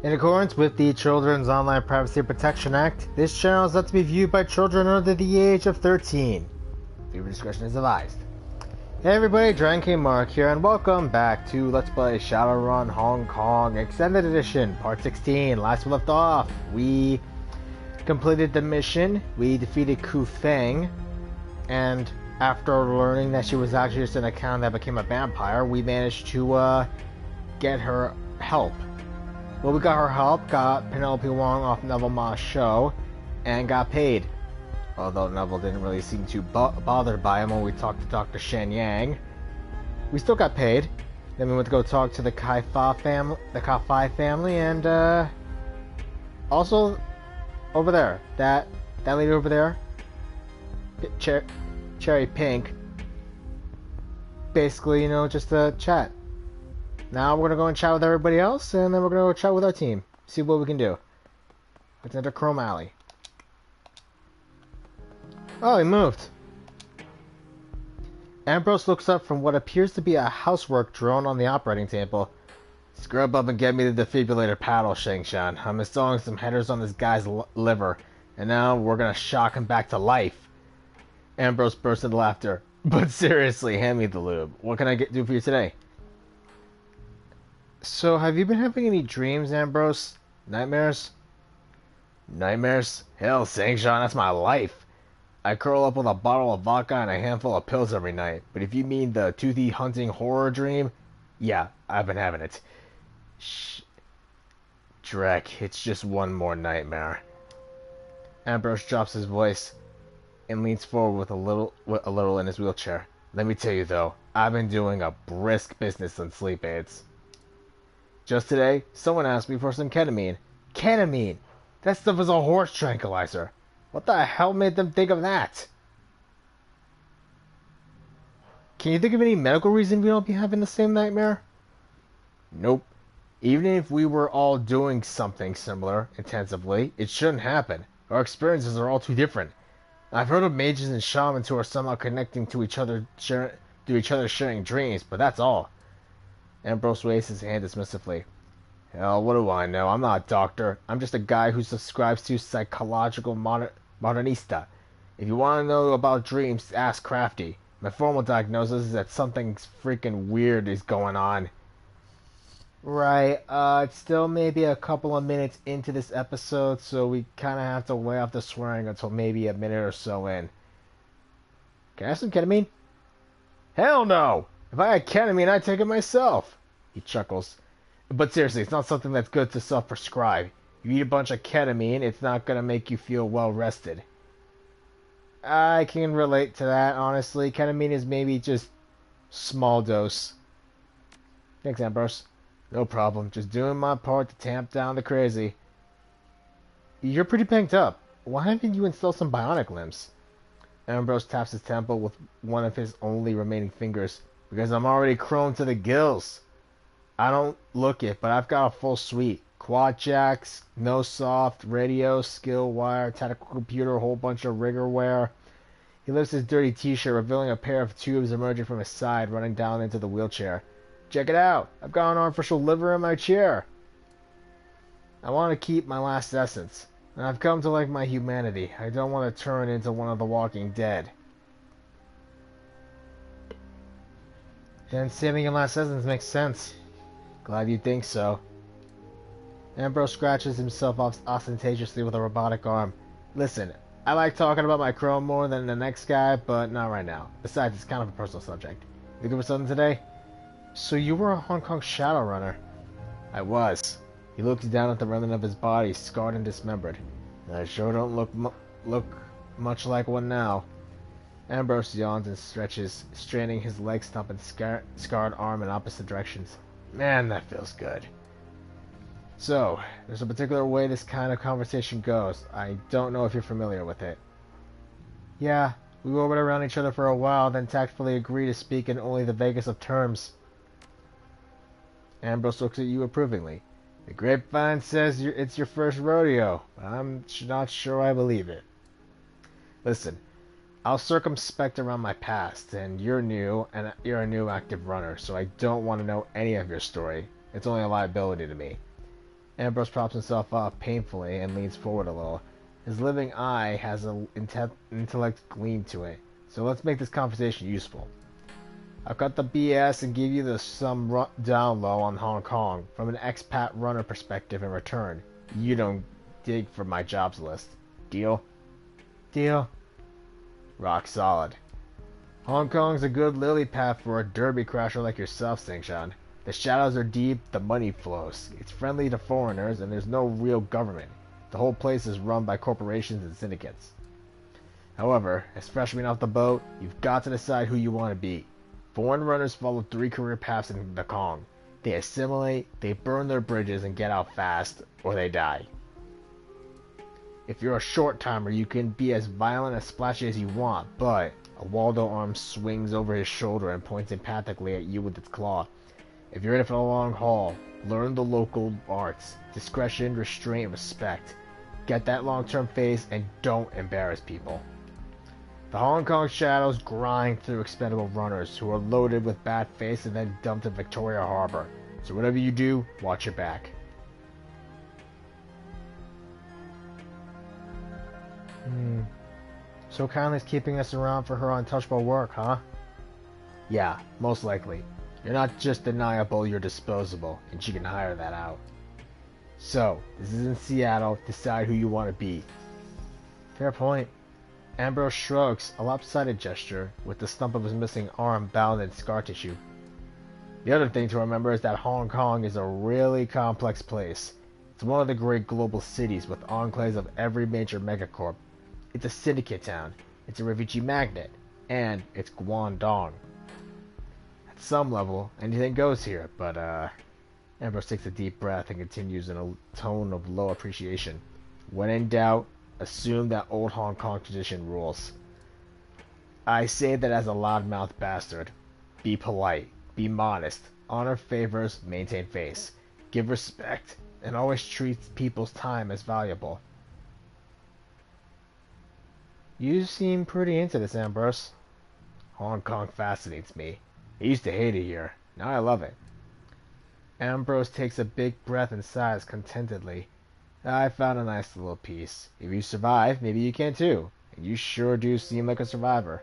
In accordance with the Children's Online Privacy Protection Act, this channel is not to be viewed by children under the age of 13. Viewer discretion is advised. Hey everybody, Dragon King Mark here, and welcome back to Let's Play Shadowrun Hong Kong Extended Edition, Part 16. Last we left off, we completed the mission, we defeated Ku Feng, and after learning that she was actually just an account that became a vampire, we managed to get her help. Well, we got her help, got Penelope Wong off Neville Ma's show, and got paid. Although Neville didn't really seem too bothered by him when we talked to Dr. Shen Yang. We still got paid. Then we went to go talk to the Kai Fai family, and also over there, that lady over there, Cherry Pink. Basically, you know, just a chat. Now we're gonna go and chat with everybody else, and then we're gonna go chat with our team. See what we can do. Let's enter Chrome Alley. Oh, he moved. Ambrose looks up from what appears to be a housework drone on the operating table. Scrub up and get me the defibrillator paddle, Shangshan. I'm installing some headers on this guy's liver, and now we're gonna shock him back to life. Ambrose burst into laughter. But seriously, hand me the lube. What can I do for you today? So, have you been having any dreams, Ambrose? Nightmares? Nightmares? Hell, Sangshan, that's my life. I curl up with a bottle of vodka and a handful of pills every night. But if you mean the toothy hunting horror dream, yeah, I've been having it. Shh. Drek, it's just one more nightmare. Ambrose drops his voice and leans forward with a little in his wheelchair. Let me tell you though, I've been doing a brisk business on sleep aids. Just today, someone asked me for some ketamine. Ketamine! That stuff is a horse tranquilizer. What the hell made them think of that? Can you think of any medical reason we don't be having the same nightmare? Nope. Even if we were all doing something similar, intensively, it shouldn't happen. Our experiences are all too different. I've heard of mages and shamans who are somehow connecting to each other, sharing dreams, but that's all. Ambrose raised his hand dismissively. Hell, what do I know? I'm not a doctor. I'm just a guy who subscribes to psychological modernista. If you want to know about dreams, ask Crafty. My formal diagnosis is that something freaking weird is going on. Right, it's still maybe a couple of minutes into this episode, so we kind of have to weigh off the swearing until maybe a minute or so in. Can I have some ketamine? Hell no! If I had ketamine, I'd take it myself. He chuckles. But seriously, it's not something that's good to self-prescribe. You eat a bunch of ketamine, it's not going to make you feel well-rested. I can relate to that, honestly. Ketamine is maybe just small dose. Thanks, Ambrose. No problem. Just doing my part to tamp down the crazy. You're pretty panked up. Why haven't you installed some bionic limbs? Ambrose taps his temple with one of his only remaining fingers. Because I'm already chrome to the gills. I don't look it, but I've got a full suite. Quad jacks, no soft, radio, skill wire, tactical computer, a whole bunch of rigger wear. He lifts his dirty t-shirt, revealing a pair of tubes emerging from his side, running down into the wheelchair. Check it out! I've got an artificial liver in my chair. I want to keep my last essence, and I've come to like my humanity. I don't want to turn into one of the Walking Dead. Then saving your last essence makes sense. Glad you think so. Ambrose scratches himself off ostentatiously with a robotic arm. Listen, I like talking about my chrome more than the next guy, but not right now. Besides, it's kind of a personal subject. You good for something today? So you were a Hong Kong Shadowrunner. I was. He looked down at the remnant of his body, scarred and dismembered. I sure don't look much like one now. Ambrose yawns and stretches, straining his leg stump and scarred arm in opposite directions. Man, that feels good. So, there's a particular way this kind of conversation goes. I don't know if you're familiar with it. Yeah, we orbit around each other for a while, then tactfully agree to speak in only the vaguest of terms. Ambrose looks at you approvingly. The grapevine says it's your first rodeo, but I'm not sure I believe it. Listen, I'll circumspect around my past, and you're new, and you're a new active runner, so I don't want to know any of your story. It's only a liability to me. Ambrose props himself up painfully and leans forward a little. His living eye has an intellect gleam to it, so let's make this conversation useful. I'll cut the BS and give you some down low on Hong Kong from an expat runner perspective in return. You don't dig for my jobs list. Deal? Deal. Rock solid. Hong Kong's a good lily pad for a derby crasher like yourself, Sangshan. The shadows are deep, the money flows. It's friendly to foreigners, and there's no real government. The whole place is run by corporations and syndicates. However, as freshmen off the boat, you've got to decide who you want to be. Foreign runners follow 3 career paths in the Kong. They assimilate, they burn their bridges and get out fast, or they die. If you're a short-timer, you can be as violent and splashy as you want, but a Waldo arm swings over his shoulder and points empathically at you with its claw. If you're in it for the long haul, learn the local arts. Discretion, restraint, respect. Get that long-term face and don't embarrass people. The Hong Kong shadows grind through expendable runners who are loaded with bad faith and then dumped in Victoria Harbor. So whatever you do, watch your back. So Conley's keeping us around for her untouchable work, huh? Yeah, most likely. You're not just deniable, you're disposable, and she can hire that out. So, this is in Seattle, decide who you want to be. Fair point. Ambrose shrugs, a lopsided gesture, with the stump of his missing arm bound in scar tissue. The other thing to remember is that Hong Kong is a really complex place. It's one of the great global cities with enclaves of every major megacorp. It's a syndicate town, it's a refugee magnet, and it's Guangdong. At some level, anything goes here, but Ambrose takes a deep breath and continues in a tone of low appreciation. When in doubt, assume that old Hong Kong tradition rules. I say that as a loudmouth bastard. Be polite, be modest, honor favors, maintain face, give respect, and always treat people's time as valuable. You seem pretty into this, Ambrose. Hong Kong fascinates me. I used to hate it here. Now I love it. Ambrose takes a big breath and sighs contentedly. I found a nice little piece. If you survive, maybe you can too. And you sure do seem like a survivor.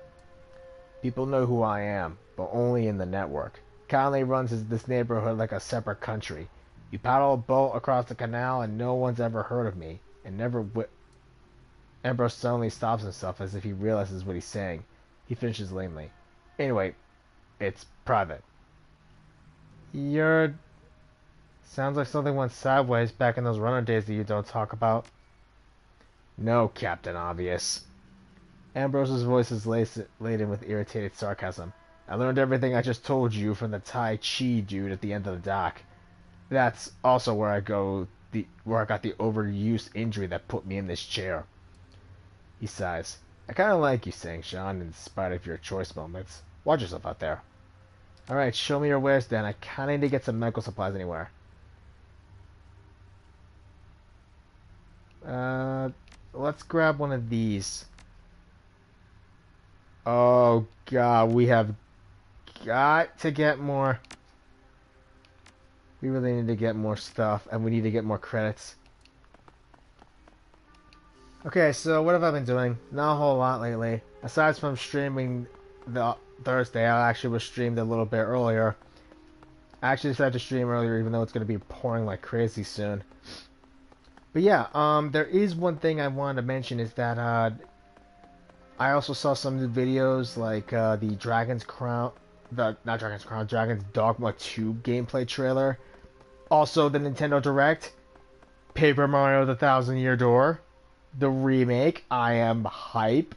People know who I am, but only in the network. Conley runs this neighborhood like a separate country. You paddle a boat across the canal and no one's ever heard of me. And never Ambrose suddenly stops himself as if he realizes what he's saying. He finishes lamely. Anyway, it's private. Sounds like something went sideways back in those runner days that you don't talk about. No, Captain Obvious. Ambrose's voice is laden with irritated sarcasm. I learned everything I just told you from the Tai Chi dude at the end of the dock. That's also where I got the overuse injury that put me in this chair. He sighs. I kinda like you, Sangshan, in spite of your choice moments. Watch yourself out there. Alright, show me your wares then. I kinda need to get some medical supplies anywhere. Let's grab one of these. Oh god, we have got to get more. We really need to get more stuff, and we need to get more credits. Okay, so what have I been doing? Not a whole lot lately. Aside from streaming the Thursday, I actually was streamed a little bit earlier. I actually decided to stream earlier, even though it's going to be pouring like crazy soon. But yeah, there is one thing I wanted to mention is that I also saw some new videos like the Dragon's Dogma 2 gameplay trailer. Also the Nintendo Direct, Paper Mario the Thousand Year Door, the remake. I am hype.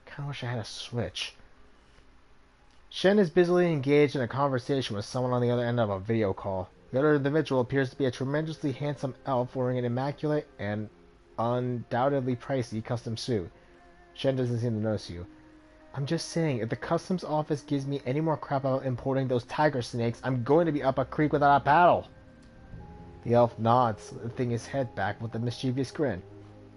Kinda wish I had a Switch. Shen is busily engaged in a conversation with someone on the other end of a video call. The other individual appears to be a tremendously handsome elf wearing an immaculate and undoubtedly pricey custom suit. Shen doesn't seem to notice you. I'm just saying, if the customs office gives me any more crap about importing those tiger snakes, I'm going to be up a creek without a paddle. The elf nods, lifting his head back with a mischievous grin.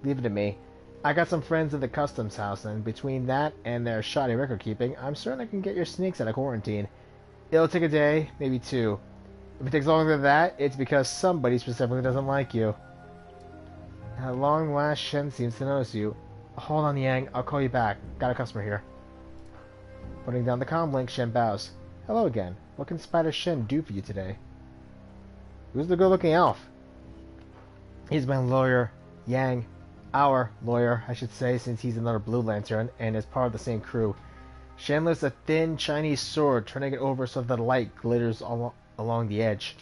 Leave it to me. I got some friends at the customs house, and between that and their shoddy record keeping, I'm certain I can get your snakes out of quarantine. It'll take a day, maybe two. If it takes longer than that, it's because somebody specifically doesn't like you. At long last, Shen seems to notice you. Hold on, Yang. I'll call you back. Got a customer here. Putting down the comm link, Shen bows. Hello again. What can Spider Shen do for you today? Who's the good-looking elf? He's my lawyer, Yang. Our lawyer, I should say, since he's another Blue Lantern and is part of the same crew. Shen lifts a thin Chinese sword, turning it over so that the light glitters along the edge.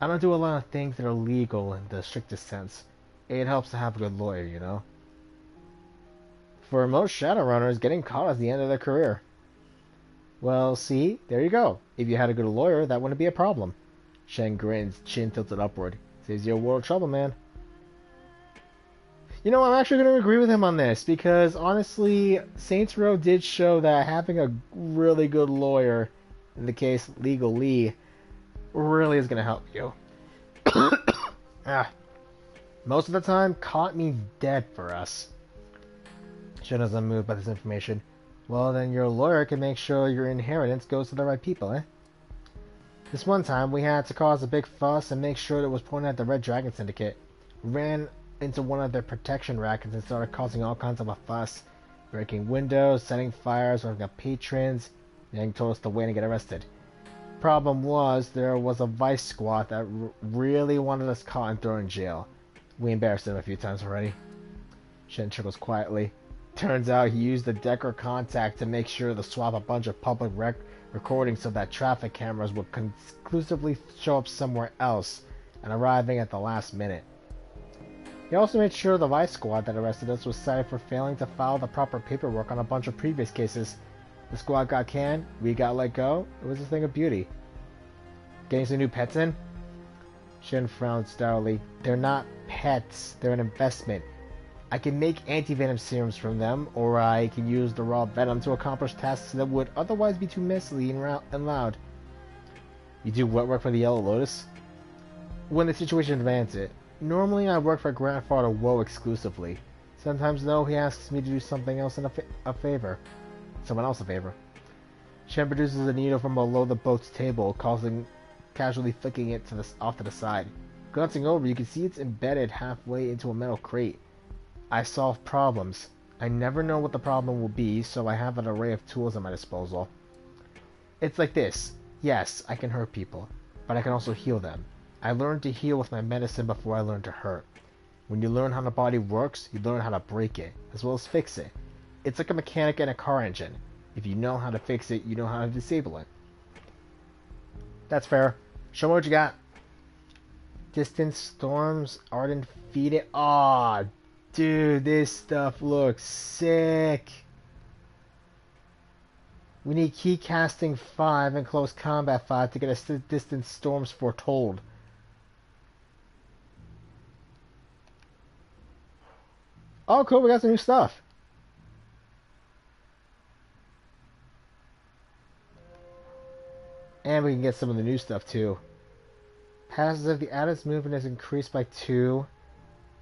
I don't do a lot of things that are legal in the strictest sense. It helps to have a good lawyer, you know. For most Shadowrunners, getting caught is the end of their career. Well, see, there you go. If you had a good lawyer, that wouldn't be a problem. Shen grins, chin tilted upward. Saves you a world of trouble, man. You know, I'm actually going to agree with him on this, because honestly, Saints Row did show that having a really good lawyer, in the case Legal Lee, really is going to help you. Most of the time, caught means dead for us. Shen is unmoved by this information. Well, then your lawyer can make sure your inheritance goes to the right people, eh? This one time, we had to cause a big fuss and make sure that it was pointed at the Red Dragon Syndicate. Ran into one of their protection rackets and started causing all kinds of a fuss. Breaking windows, setting fires, revving up patrons. Yang told us to wait and get arrested. Problem was, there was a vice squad that really wanted us caught and thrown in jail. We embarrassed them a few times already. Shen chuckles quietly. Turns out he used the Decker contact to make sure to swap a bunch of public recordings so that traffic cameras would conclusively show up somewhere else and arriving at the last minute. He also made sure the Vice Squad that arrested us was cited for failing to file the proper paperwork on a bunch of previous cases. The squad got canned, we got let go. It was a thing of beauty. Getting some new pets in? Shen frowned sourly. They're not pets, they're an investment. I can make anti-venom serums from them, or I can use the raw venom to accomplish tasks that would otherwise be too messy and loud. You do what work for the Yellow Lotus? When the situation demands it. Normally I work for Grandfather Woe exclusively. Sometimes though he asks me to do something else in a favor. Someone else a favor. Shen produces a needle from below the boat's table, casually flicking it off to the side. Glancing over, you can see it's embedded halfway into a metal crate. I solve problems. I never know what the problem will be, so I have an array of tools at my disposal. It's like this. Yes, I can hurt people, but I can also heal them. I learned to heal with my medicine before I learned to hurt. When you learn how the body works, you learn how to break it, as well as fix it. It's like a mechanic in a car engine. If you know how to fix it, you know how to disable it. That's fair. Show me what you got. Distant storms, ardent feet. Aw, dude, this stuff looks sick. We need key casting 5 and close combat 5 to get a distant storms foretold. Oh, cool, we got some new stuff. And we can get some of the new stuff, too. Passes if the adept's movement is increased by 2.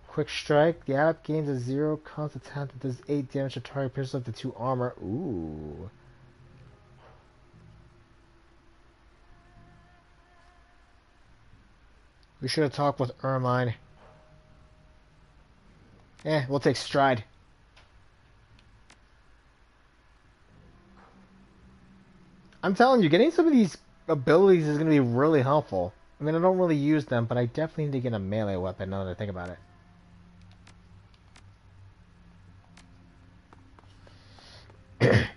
Quick strike. The adept gains a 0 cost attack that does 8 damage to target, pierces up to 2 armor. Ooh. We should have talked with Ermine. We'll take Stride. I'm telling you, getting some of these abilities is going to be really helpful. I mean, I don't really use them, but I definitely need to get a melee weapon now that I think about it.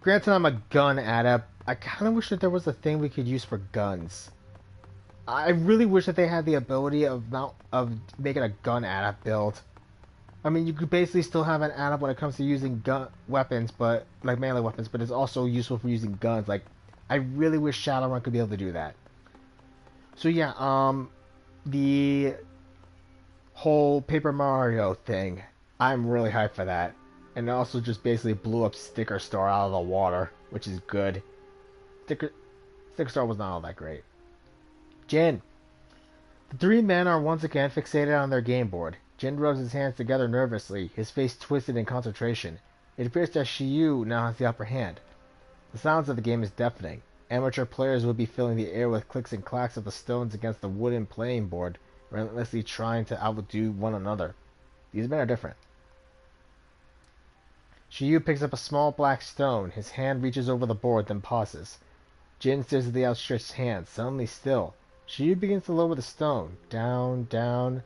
Granted, I'm a gun adept. I kind of wish that there was a thing we could use for guns. I really wish that they had the ability of making a gun adept build. I mean, you could basically still have an adept when it comes to using weapons, but like melee weapons, but it's also useful for using guns. Like, I really wish Shadowrun could be able to do that. So yeah, the whole Paper Mario thing, I'm really hyped for that. And it also just basically blew up Sticker Star out of the water, which is good. Sticker Star was not all that great. Jin. The 3 men are once again fixated on their game board. Jin rubs his hands together nervously, his face twisted in concentration. It appears that Shiyu now has the upper hand. The sounds of the game is deafening. Amateur players would be filling the air with clicks and clacks of the stones against the wooden playing board, relentlessly trying to outdo one another. These men are different. Shiyu picks up a small black stone. His hand reaches over the board, then pauses. Jin stares at the outstretched hand, suddenly still. Shiyu begins to lower the stone. Down, down.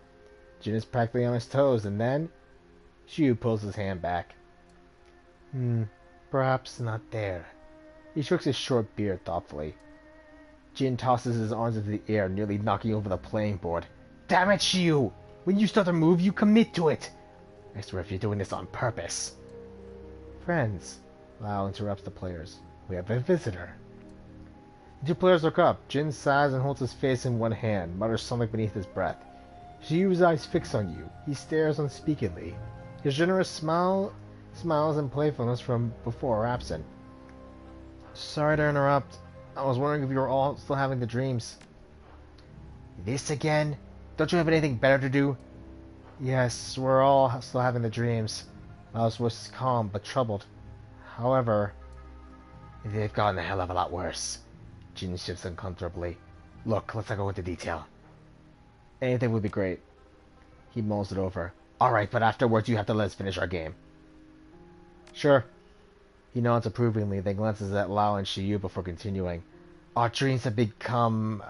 Jin is practically on his toes, and then Shiyu pulls his hand back. Perhaps not there. He strokes his short beard thoughtfully. Jin tosses his arms into the air, nearly knocking over the playing board. Damn it, Shiyu! When you start a move, you commit to it! I swear if you're doing this on purpose. Friends, Lau interrupts the players. We have a visitor. The two players look up. Jin sighs and holds his face in one hand, mutters something beneath his breath. Shiyu's eyes fix on you. He stares unspeakingly. His generous smiles and playfulness from before are absent. Sorry to interrupt. I was wondering if you were all still having the dreams. This again? Don't you have anything better to do? Yes, we're all still having the dreams. Lau's voice is calm but troubled. However, they've gotten a hell of a lot worse. Jin shifts uncomfortably. Look, let's not go into detail. Anything would be great. He mulls it over. Alright, but afterwards you have to let us finish our game. Sure. He nods approvingly, then glances at Lau and Shiyu before continuing. Our dreams have become,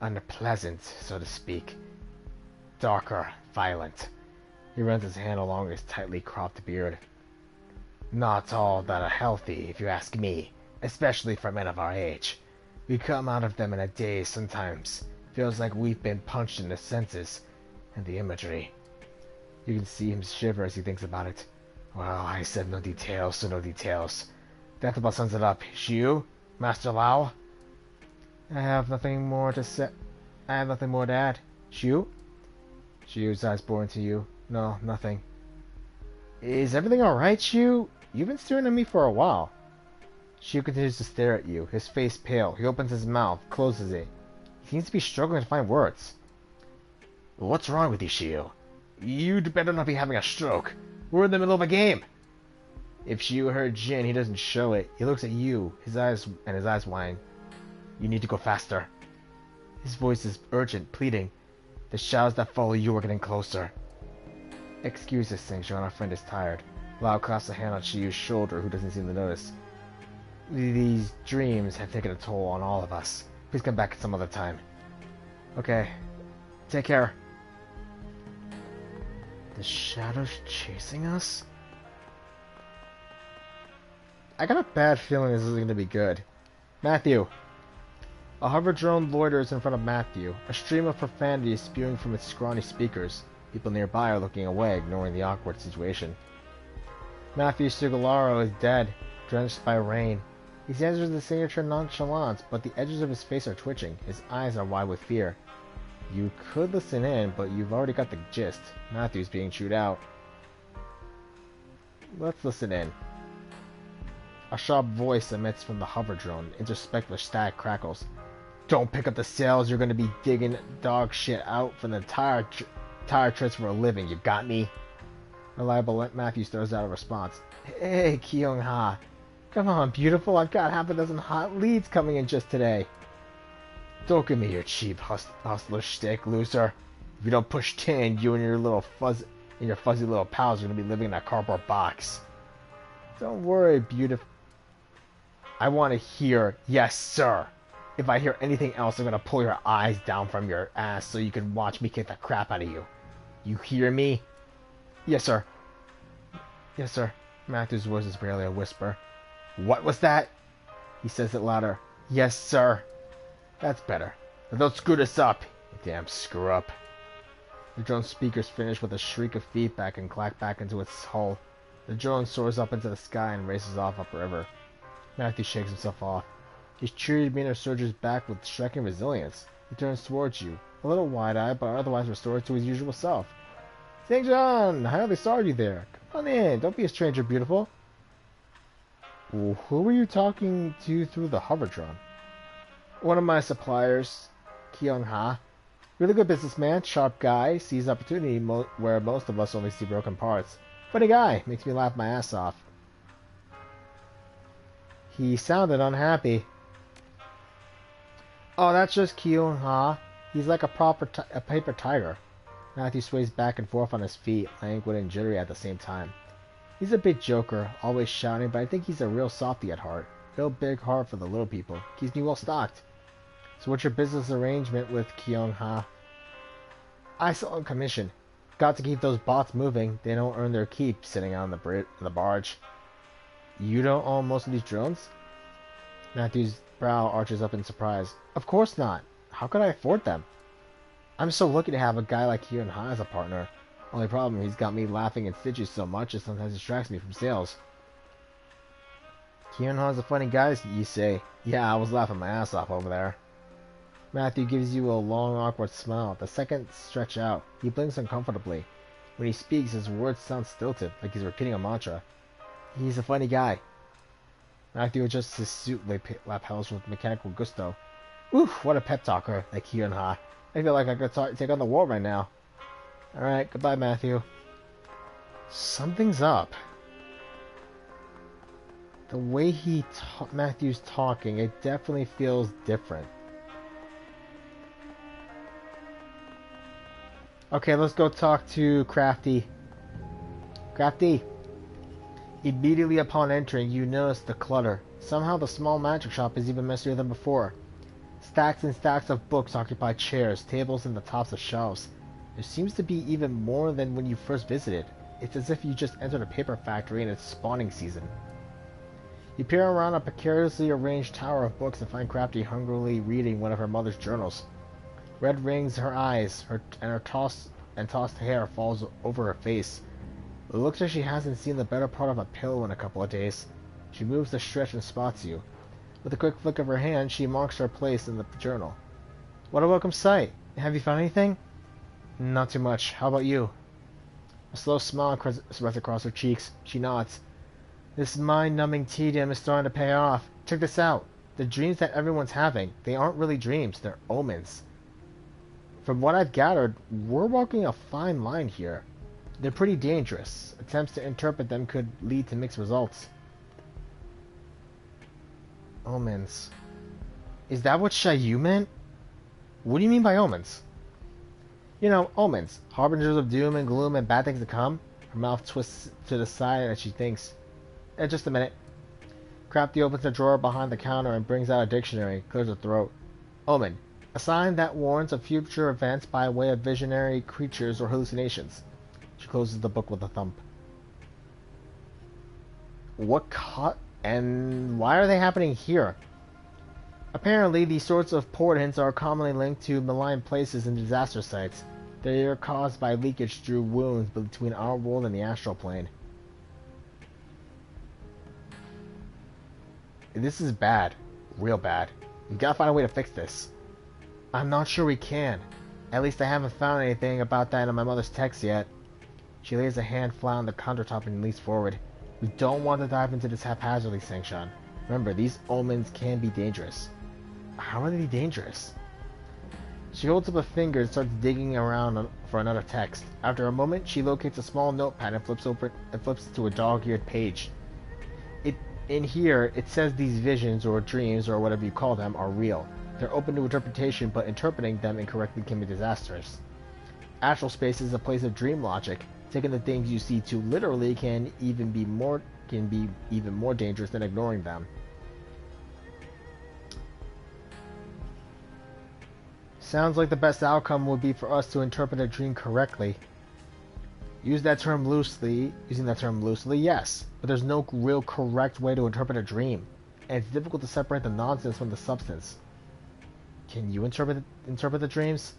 unpleasant, so to speak. Darker, violent. He runs his hand along his tightly cropped beard. Not all that are healthy, if you ask me, especially for men of our age. We come out of them in a daze sometimes. Feels like we've been punched in the senses, and the imagery. You can see him shiver as he thinks about it. Well, I said no details, so no details. That about sums it up. Shiyu? Master Lau? I have nothing more to say. I have nothing more to add. Shiyu? Shiyu's eyes bore into you. No, nothing. Is everything alright, Shiyu? You've been staring at me for a while. Shiyu continues to stare at you, his face pale. He opens his mouth, closes it. He seems to be struggling to find words. What's wrong with you, Shiyu? You'd better not be having a stroke. We're in the middle of a game. If Shiyu heard Jin, he doesn't show it. He looks at you, his eyes whine. You need to go faster. His voice is urgent, pleading. The shadows that follow you are getting closer. Excuse us, Sangshan, our friend is tired. Lau clasps a hand on Shiyu's shoulder, who doesn't seem to notice. These dreams have taken a toll on all of us. Please come back some other time. Okay. Take care. The shadows chasing us? I got a bad feeling this isn't going to be good. Matthew. A hover drone loiters in front of Matthew, a stream of profanity is spewing from its scrawny speakers. People nearby are looking away, ignoring the awkward situation. Matthew Sugilaro is dead, drenched by rain. He stands with the signature nonchalance, but the edges of his face are twitching. His eyes are wide with fear. You could listen in, but you've already got the gist. Matthew's being chewed out. Let's listen in. A sharp voice emits from the hover drone, interspersed with static crackles. Don't pick up the sails, you're gonna be digging dog shit out for the tire treads for a living, you got me? Reliable Matthews throws out a response. Hey, Kyung-ha. Come on, beautiful, I've got half a dozen hot leads coming in just today. Don't give me your cheap hustler shtick, loser. If you don't push 10, you and your fuzzy little pals are gonna be living in a cardboard box. Don't worry, beautiful. I want to hear, yes, sir. If I hear anything else, I'm gonna pull your eyes down from your ass so you can watch me kick the crap out of you. You hear me? Yes, sir. Yes, sir. Matthew's voice is barely a whisper. What was that? He says it louder. Yes, sir. That's better. But don't screw this up, you damn screw-up. The drone speakers finish with a shriek of feedback and clack back into its hull. The drone soars up into the sky and races off upriver. Matthew shakes himself off. His cheery demeanor surges back with striking resilience. He turns towards you, a little wide-eyed, but otherwise restored to his usual self. St. John, I hardly saw you there. Come on in, don't be a stranger, beautiful. Who were you talking to through the hover drone? One of my suppliers, Kyung-ha. Really good businessman, sharp guy, sees opportunity where most of us only see broken parts. Funny guy, makes me laugh my ass off. He sounded unhappy. Oh, that's just Kyung-ha. He's like a paper tiger. Matthew sways back and forth on his feet, languid and jittery at the same time. He's a big joker, always shouting, but I think he's a real softy at heart. Real big heart for the little people. Keeps me well stocked. So what's your business arrangement with Kyung-ha? I sell on commission. Got to keep those bots moving. They don't earn their keep sitting on the barge. You don't own most of these drones? Matthew's brow arches up in surprise. Of course not. How could I afford them? I'm so lucky to have a guy like Kyung-ha as a partner. Only problem, he's got me laughing and stitches so much it sometimes distracts me from sales. Kyung-ha's a funny guy, you say. Yeah, I was laughing my ass off over there. Matthew gives you a long, awkward smile. The seconds stretch out. He blinks uncomfortably. When he speaks, his words sound stilted, like he's repeating a mantra. He's a funny guy. Matthew adjusts his suit lapels with mechanical gusto. Oof, what a pep talker, like Kyung-ha. I feel like I could take on the world right now. Alright, goodbye, Matthew. Something's up. The way Matthew's talking, it definitely feels different. Okay, let's go talk to Crafty. Crafty. Immediately upon entering, you notice the clutter. Somehow the small magic shop is even messier than before. Stacks and stacks of books occupy chairs, tables, and the tops of shelves. There seems to be even more than when you first visited. It's as if you just entered a paper factory in its spawning season. You peer around a precariously arranged tower of books and find Crafty hungrily reading one of her mother's journals. Red rings her eyes, her tossed hair falls over her face. It looks like she hasn't seen the better part of a pillow in a couple of days. She moves to stretch and spots you. With a quick flick of her hand, she marks her place in the journal. What a welcome sight! Have you found anything? Not too much. How about you? A slow smile spreads across her cheeks. She nods. This mind-numbing tedium is starting to pay off. Check this out. The dreams that everyone's having, they aren't really dreams, they're omens. From what I've gathered, we're walking a fine line here. They're pretty dangerous. Attempts to interpret them could lead to mixed results. Omens. Is that what Shayu meant? What do you mean by omens? You know, omens. Harbingers of doom and gloom and bad things to come. Her mouth twists to the side as she thinks. Just a minute. Crafty opens a drawer behind the counter and brings out a dictionary, clears her throat. Omen. A sign that warns of future events by way of visionary creatures or hallucinations. She closes the book with a thump. And why are they happening here? Apparently, these sorts of portents are commonly linked to malign places and disaster sites. They are caused by leakage through wounds between our world and the astral plane. This is bad. Real bad. We gotta find a way to fix this. I'm not sure we can. At least I haven't found anything about that in my mother's text yet. She lays a hand flat on the countertop and leans forward. We don't want to dive into this haphazardly, Sangshan. Remember, these omens can be dangerous. How are they dangerous? She holds up a finger and starts digging around for another text. After a moment, she locates a small notepad and flips to a dog-eared page. In here, it says these visions or dreams or whatever you call them are real. They're open to interpretation, but interpreting them incorrectly can be disastrous. Astral space is a place of dream logic. Taking the things you see too literally can be even more dangerous than ignoring them. Sounds like the best outcome would be for us to interpret a dream correctly. Using that term loosely, yes, but there's no real correct way to interpret a dream, and it's difficult to separate the nonsense from the substance. Can you interpret the dreams?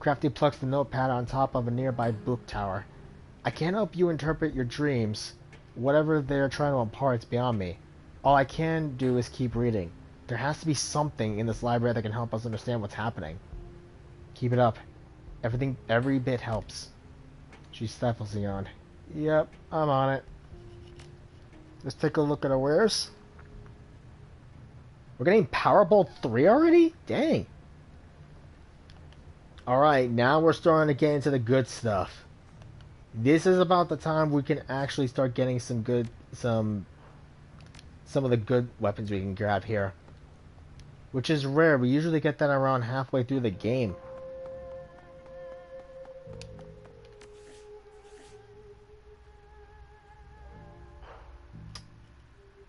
Crafty plucks the notepad on top of a nearby book tower. I can't help you interpret your dreams. Whatever they're trying to impart is beyond me. All I can do is keep reading. There has to be something in this library that can help us understand what's happening. Keep it up. Every bit helps. She stifles a yawn. Yep, I'm on it. Let's take a look at our wares. We're getting Powerball 3 already? Dang. Alright, now we're starting to get into the good stuff. This is about the time we can actually start getting some of the good weapons we can grab here. which is rare. We usually get that around halfway through the game.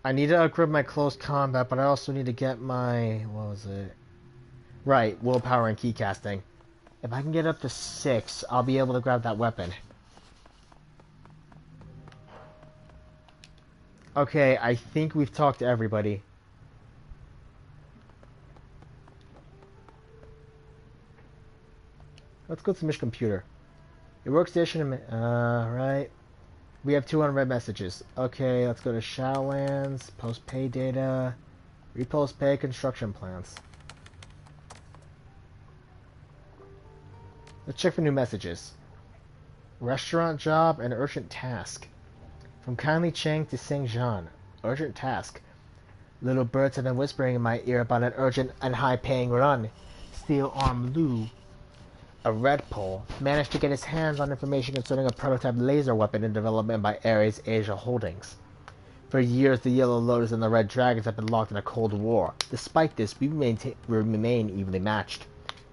I need to upgrade my close combat, but I also need to get my... what was it? Right, willpower and keycasting. If I can get up to 6, I'll be able to grab that weapon. Okay, I think we've talked to everybody. Let's go to Mish Computer. Your workstation... right. We have 200 red messages. Okay, let's go to Shadowlands, post pay data, repost pay construction plans. Let's check for new messages. Restaurant job and urgent task. From Kindly Cheng to Sing Jean. Urgent task. Little birds have been whispering in my ear about an urgent and high-paying run. Steel Arm Lu, a red pole, managed to get his hands on information concerning a prototype laser weapon in development by Ares Asia Holdings. For years, the Yellow Lotus and the Red Dragons have been locked in a Cold War. Despite this, we remain evenly matched.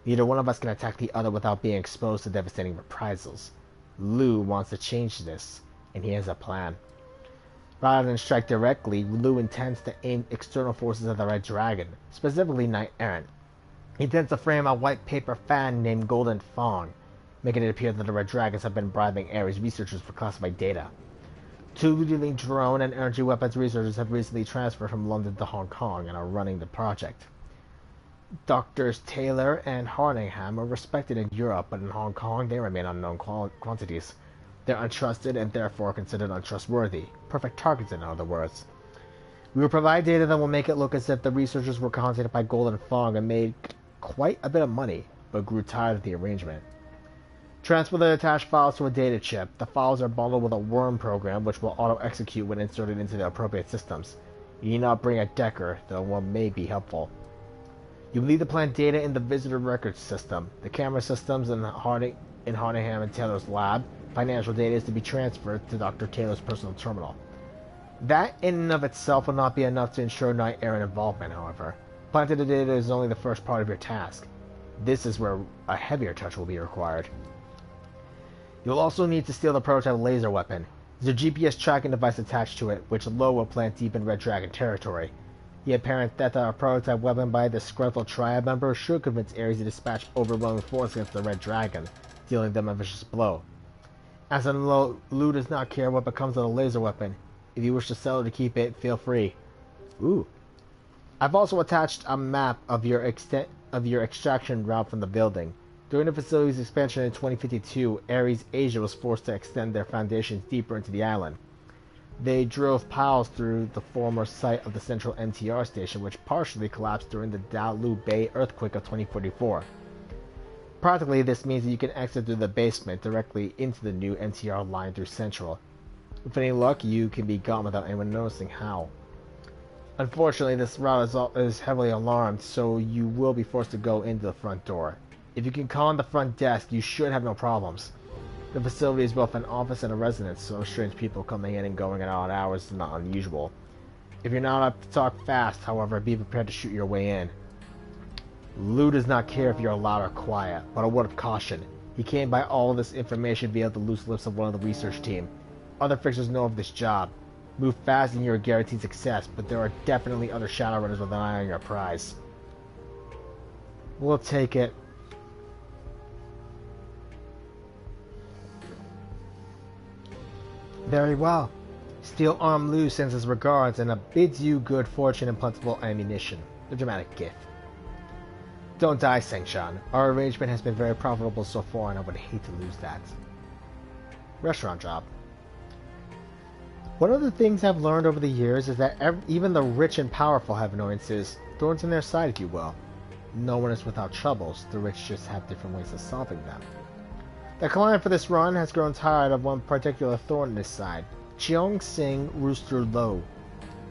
Neither one of us can attack the other without being exposed to devastating reprisals. Lu wants to change this, and he has a plan. Rather than strike directly, Lu intends to aim external forces at the Red Dragon, specifically Knight Errant. He intends to frame a white paper fan named Golden Fong, making it appear that the Red Dragons have been bribing Ares researchers for classified data. 2 leading drone and energy weapons researchers have recently transferred from London to Hong Kong and are running the project. Doctors Taylor and Hardingham are respected in Europe, but in Hong Kong they remain unknown quantities. They're untrusted and therefore considered untrustworthy. Perfect targets, in other words. We will provide data that will make it look as if the researchers were contacted by Golden Fong and made quite a bit of money, but grew tired of the arrangement. Transfer the attached files to a data chip. The files are bundled with a worm program which will auto-execute when inserted into the appropriate systems. You need not bring a Decker, though one may be helpful. You will need to plant data in the visitor records system, the camera systems in Hardingham and Taylor's lab. Financial data is to be transferred to Dr. Taylor's personal terminal. That in and of itself will not be enough to ensure Knight Errant involvement, however. Planting the data is only the first part of your task. This is where a heavier touch will be required. You'll also need to steal the prototype laser weapon. There's a GPS tracking device attached to it, which Lo will plant deep in Red Dragon territory. The apparent theft of a prototype weapon by a disgruntled triad member should convince Ares to dispatch overwhelming force against the Red Dragon, dealing them a vicious blow. As in Lu does not care what becomes of the laser weapon. If you wish to sell or to keep it, feel free. Ooh. I've also attached a map of your extraction route from the building. During the facility's expansion in 2052, Ares Asia was forced to extend their foundations deeper into the island. They drove piles through the former site of the central MTR station, which partially collapsed during the Dalu Bay earthquake of 2044. Practically, this means that you can exit through the basement directly into the new MTR line through Central. With any luck, you can be gone without anyone noticing how. Unfortunately, this route is heavily alarmed, so you will be forced to go into the front door. If you can call on the front desk, you should have no problems. The facility is both an office and a residence, so strange people coming in and going at odd hours is not unusual. If you're not up to talk fast, however, be prepared to shoot your way in. Lu does not care if you're loud or quiet, but a word of caution. He came by all of this information via the loose lips of one of the research team. Other fixers know of this job. Move fast and you're guaranteed success, but there are definitely other Shadowrunners with an eye on your prize. We'll take it. Very well. Steel Arm Lu sends his regards and bids you good fortune and plentiful ammunition. The dramatic gift. Don't die, Sengshan. Our arrangement has been very profitable so far, and I would hate to lose that. Restaurant job. One of the things I've learned over the years is that even the rich and powerful have annoyances, thorns in their side, if you will. No one is without troubles, the rich just have different ways of solving them. The client for this run has grown tired of one particular thorn in his side, Cheong Sing Rooster Lo.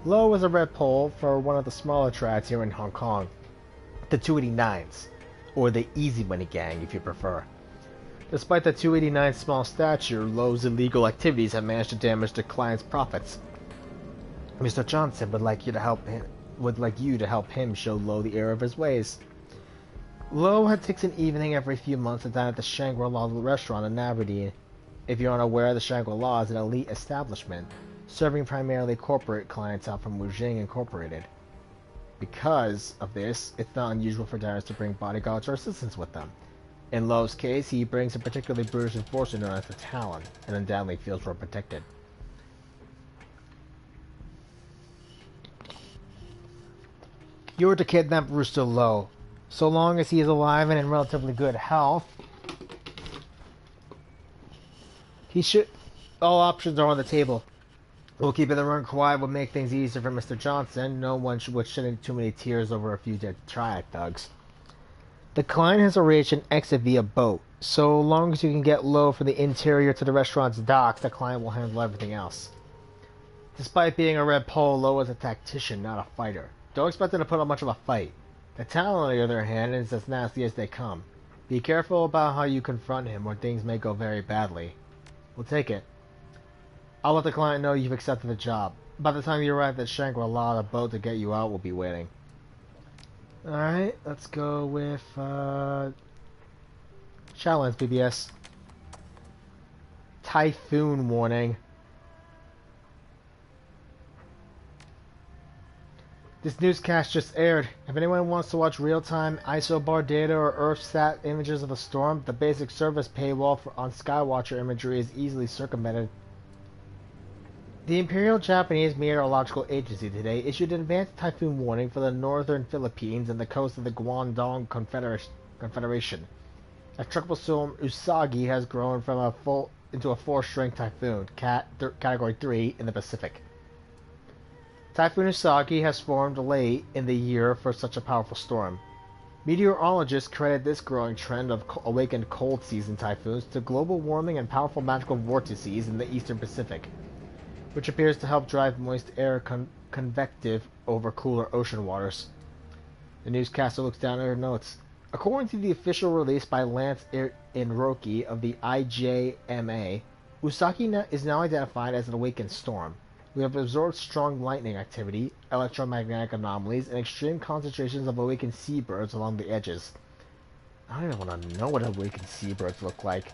Lo is a red pole for one of the smaller tribes here in Hong Kong, the 289s, or the Easy Money Gang if you prefer. Despite the 289's small stature, Lo's illegal activities have managed to damage the client's profits. Mr. Johnson would like you to help him would like you to help him show Lo the error of his ways. Lo had takes an evening every few months to dine at the Shangri-La restaurant in Aberdeen. If you're unaware, the Shangri-La is an elite establishment, serving primarily corporate clientele from Wujing Incorporated. Because of this, it's not unusual for diners to bring bodyguards or assistants with them. In Lo's case, he brings a particularly British enforcer known as the Talon, and undoubtedly feels well protected. You were to kidnap Rooster Lo. So long as he is alive and in relatively good health, he should... all options are on the table. We'll keep the run quiet will make things easier for Mr. Johnson. No one would shed too many tears over a few dead triad thugs. The client has arranged an exit via boat. So long as you can get Lo from the interior to the restaurant's docks, the client will handle everything else. Despite being a red pole, Lo is a tactician, not a fighter. Don't expect him to put up much of a fight. The Talon, on the other hand, is as nasty as they come. Be careful about how you confront him, or things may go very badly. We'll take it. I'll let the client know you've accepted the job. By the time you arrive at Shangri-La, the boat to get you out will be waiting. Alright, let's go with, Shadowlands BBS. Typhoon warning. This newscast just aired. If anyone wants to watch real-time isobar data or Earthsat images of the storm, the basic service paywall on Skywatcher imagery is easily circumvented. The Imperial Japanese Meteorological Agency today issued an advanced typhoon warning for the northern Philippines and the coast of the Guangdong Confederation. A tropical storm Usagi has grown from into a 4-strength typhoon, Category 3 in the Pacific. Typhoon Usagi has formed late in the year for such a powerful storm. Meteorologists credit this growing trend of awakened cold season typhoons to global warming and powerful magical vortices in the eastern Pacific, which appears to help drive moist air convective over cooler ocean waters. The newscaster looks down at her notes. According to the official release by Lance Inroki of the IJMA, Usagi is now identified as an awakened storm. We have observed strong lightning activity, electromagnetic anomalies, and extreme concentrations of awakened seabirds along the edges. I don't even want to know what awakened seabirds look like.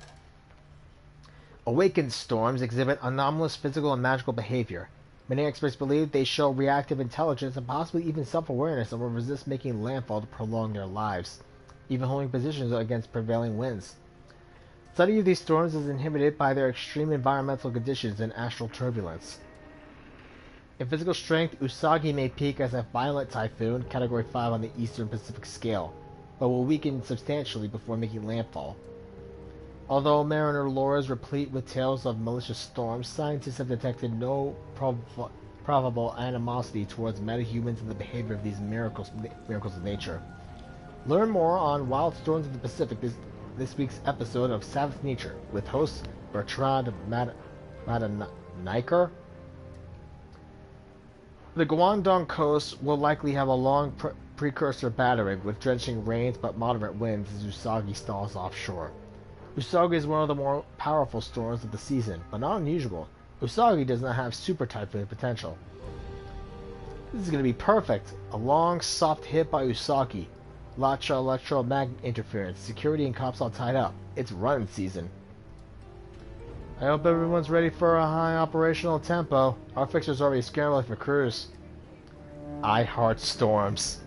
Awakened storms exhibit anomalous physical and magical behavior. Many experts believe they show reactive intelligence and possibly even self-awareness and will resist making landfall to prolong their lives, even holding positions against prevailing winds. Study of these storms is inhibited by their extreme environmental conditions and astral turbulence. In physical strength, Usagi may peak as a violent typhoon, Category 5 on the Eastern Pacific scale, but will weaken substantially before making landfall. Although mariner lore is replete with tales of malicious storms, scientists have detected no probable animosity towards metahumans and the behavior of these miracles of nature. Learn more on Wild Storms of the Pacific this week's episode of Savage Nature with host Bertrand Madaniker. The Guangdong coast will likely have a long precursor battering with drenching rains but moderate winds as Usagi stalls offshore. Usagi is one of the more powerful storms of the season, but not unusual. Usagi does not have super typhoon potential. This is going to be perfect. A long, soft hit by Usagi. Lots of electromagnet interference, security and cops all tied up. It's run season. I hope everyone's ready for a high operational tempo. Our fixer's already scrambling for crews. I heart storms.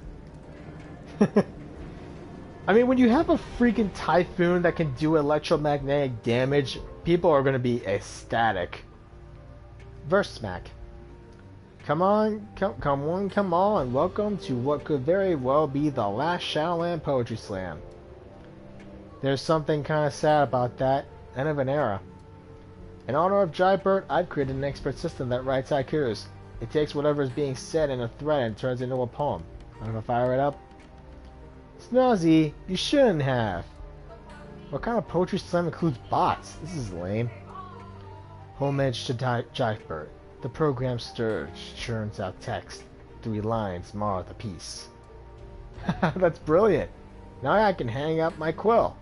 I mean, when you have a freaking typhoon that can do electromagnetic damage, people are going to be ecstatic. Verse Smack. Come on. Welcome to what could very well be the last Shadowland Poetry Slam. There's something kind of sad about that. End of an era. In honor of Jybert, I've created an expert system that writes haikus. It takes whatever is being said in a thread and turns it into a poem. I'm gonna fire it up. Snazzy, you shouldn't have. What kind of poetry slam includes bots? This is lame. Homage to Jybert. The program churns out text. 3 lines mar the piece. That's brilliant. Now I can hang up my quill.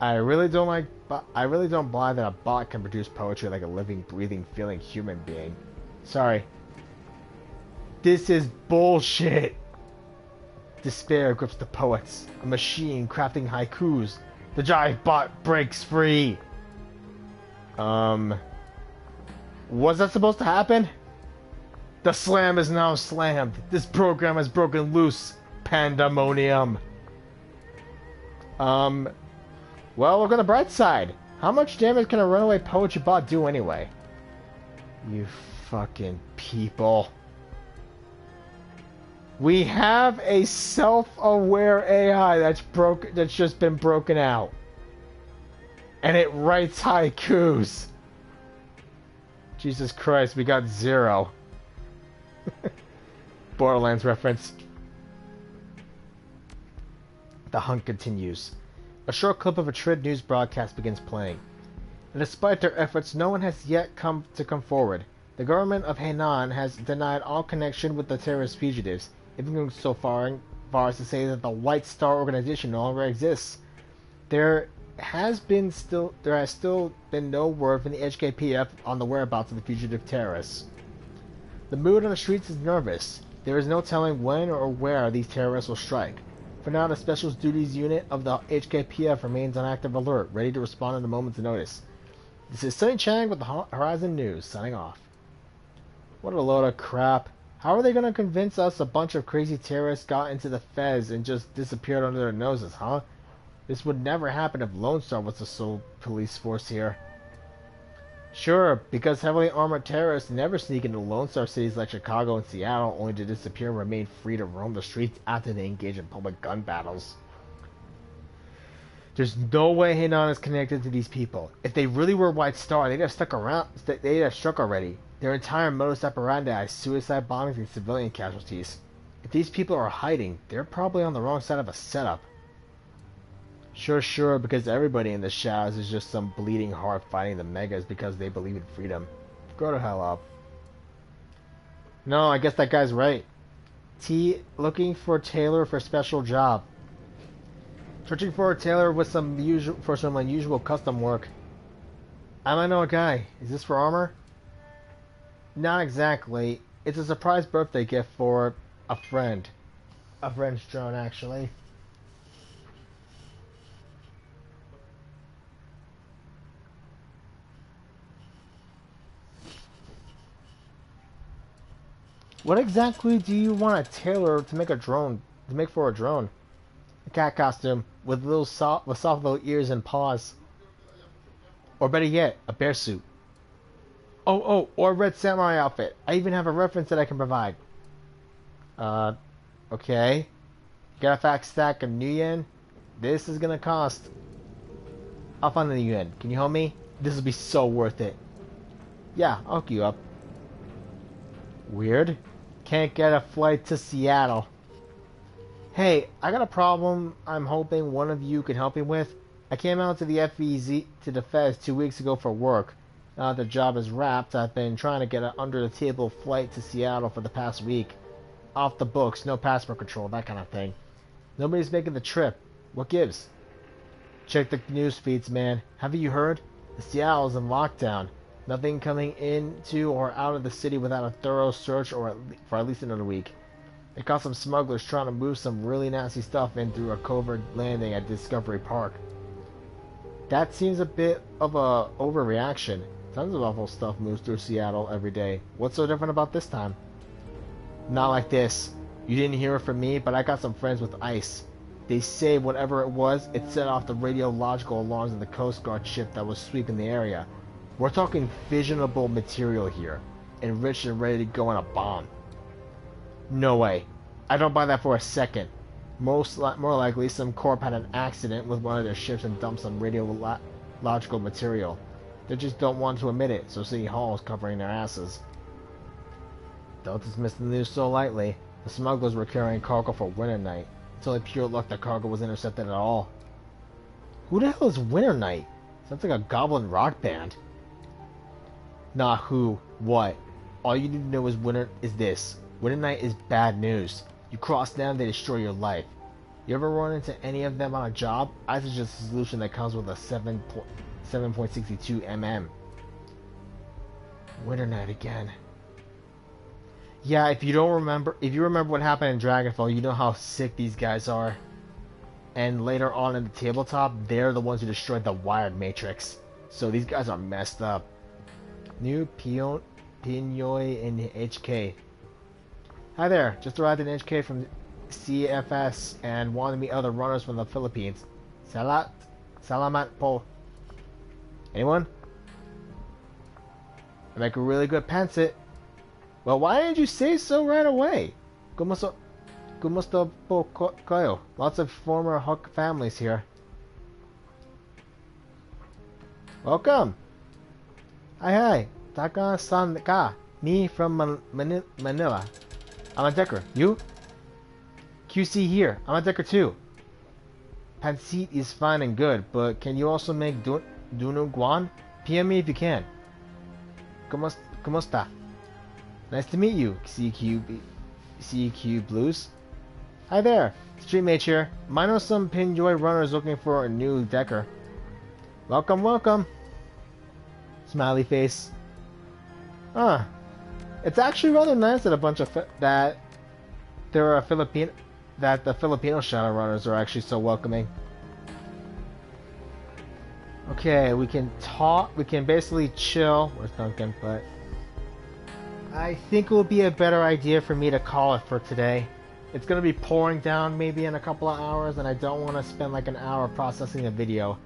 I really don't buy that a bot can produce poetry like a living, breathing, feeling human being. Sorry. This is bullshit. Despair grips the poets. A machine crafting haikus. The giant bot breaks free. Was that supposed to happen? The slam is now slammed. This program has broken loose. Pandemonium. Well, look on the bright side. How much damage can a runaway poetry bot do anyway? You fucking people. We have a self-aware AI that's just been broken out. And it writes haikus. Jesus Christ, we got 0. Borderlands reference. The hunt continues. A short clip of a TRID news broadcast begins playing. And despite their efforts, no one has yet come forward. The government of Hainan has denied all connection with the terrorist fugitives, even going so far as to say that the White Star organization no longer exists. There has still been no word from the HKPF on the whereabouts of the fugitive terrorists. The mood on the streets is nervous. There is no telling when or where these terrorists will strike. For now, the Special Duties Unit of the HKPF remains on active alert, ready to respond at a moment's notice. This is Sunny Chang with the Horizon News, signing off. What a load of crap. How are they going to convince us a bunch of crazy terrorists got into the fez and just disappeared under their noses, huh? This would never happen if Lone Star was the sole police force here. Sure, because heavily armored terrorists never sneak into Lone Star cities like Chicago and Seattle only to disappear and remain free to roam the streets after they engage in public gun battles. There's no way Hainan is connected to these people. If they really were White Star, they'd have stuck around. They'd have struck already. Their entire modus operandi is suicide bombings and civilian casualties. If these people are hiding, they're probably on the wrong side of a setup. Sure, because everybody in the shadows is just some bleeding heart fighting the megas because they believe in freedom. Grow the hell up. No, I guess that guy's right. T, looking for a tailor for a special job. Searching for a tailor with some unusual custom work. I might know a guy. Is this for armor? Not exactly. It's a surprise birthday gift for a friend. A friend's drone, actually. What exactly do you want a tailor to make for a drone? A cat costume with soft little ears and paws. Or better yet, a bear suit. Oh, or a red samurai outfit. I even have a reference that I can provide. Okay. Got a fat stack of new yen? This is gonna cost. I'll find the new yen. Can you help me? This will be so worth it. Yeah, I'll hook you up. Weird. Can't get a flight to Seattle. Hey, I got a problem I'm hoping one of you can help me with. I came out to the Fez 2 weeks ago for work. Now that the job is wrapped, I've been trying to get an under-the-table flight to Seattle for the past week. Off the books, no passport control, that kind of thing. Nobody's making the trip. What gives? Check the news feeds, man. Haven't you heard? Seattle's in lockdown. Nothing coming into or out of the city without a thorough search for at least another week. They caught some smugglers trying to move some really nasty stuff in through a covert landing at Discovery Park. That seems a bit of a overreaction. Tons of awful stuff moves through Seattle every day. What's so different about this time? Not like this. You didn't hear it from me, but I got some friends with ICE. They say whatever it was, it set off the radiological alarms of the Coast Guard ship that was sweeping the area. We're talking fissionable material here, enriched and ready to go on a bomb. No way. I don't buy that for a second. More likely, some corp had an accident with one of their ships and dumped some radiological material. They just don't want to admit it, so City Hall is covering their asses. Don't dismiss the news so lightly. The smugglers were carrying cargo for Winter Night. It's only pure luck the cargo was intercepted at all. Who the hell is Winter Night? Sounds like a goblin rock band. Nah, who? What? All you need to know is this. Winter Night is bad news. You cross them, they destroy your life. You ever run into any of them on a job? I suggest a solution that comes with a 7.62 mm. Winter Night again. Yeah, if you remember what happened in Dragonfall, you know how sick these guys are. And later on in the tabletop, they're the ones who destroyed the Wired Matrix. So these guys are messed up. New Pinoy in HK. Hi there, just arrived in HK from CFS and wanted to meet other runners from the Philippines. Salamat po. Anyone? I make a really good pancit. Well, why didn't you say so right away? Kumusta po kayo? Lots of former Hook families here. Welcome. Hi. Taka-san ka. Me from Manila. I'm a decker. You? QC here. I'm a decker too. Pancit is fine and good, but can you also make Dunuguan? PM me if you can. Kumusta? Nice to meet you, CQ Blues. Hi there, Street Mage here. I know some Pinjoy runners looking for a new decker. Welcome, welcome. Smiley face. It's actually rather nice that a bunch of that the Filipino Shadowrunners are actually so welcoming. Okay, we can talk. We can basically chill. Where's Duncan? But I think it would be a better idea for me to call it for today. It's gonna be pouring down maybe in a couple of hours, and I don't want to spend like an hour processing a video.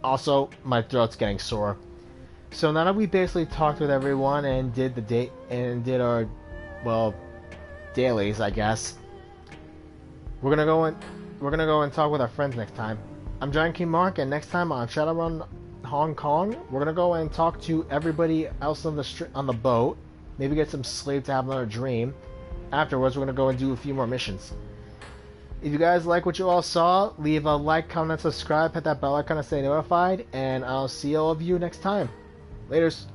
Also, my throat's getting sore. So now that we basically talked with everyone and did the date and did our, well, dailies, I guess. We're gonna go and talk with our friends next time. I'm Giant King Mark, and next time on Shadowrun Hong Kong, we're gonna go and talk to everybody else on the boat. Maybe get some sleep to have another dream. Afterwards, we're gonna go and do a few more missions. If you guys like what you all saw, leave a like, comment, subscribe, hit that bell icon to stay notified, and I'll see all of you next time. Laters.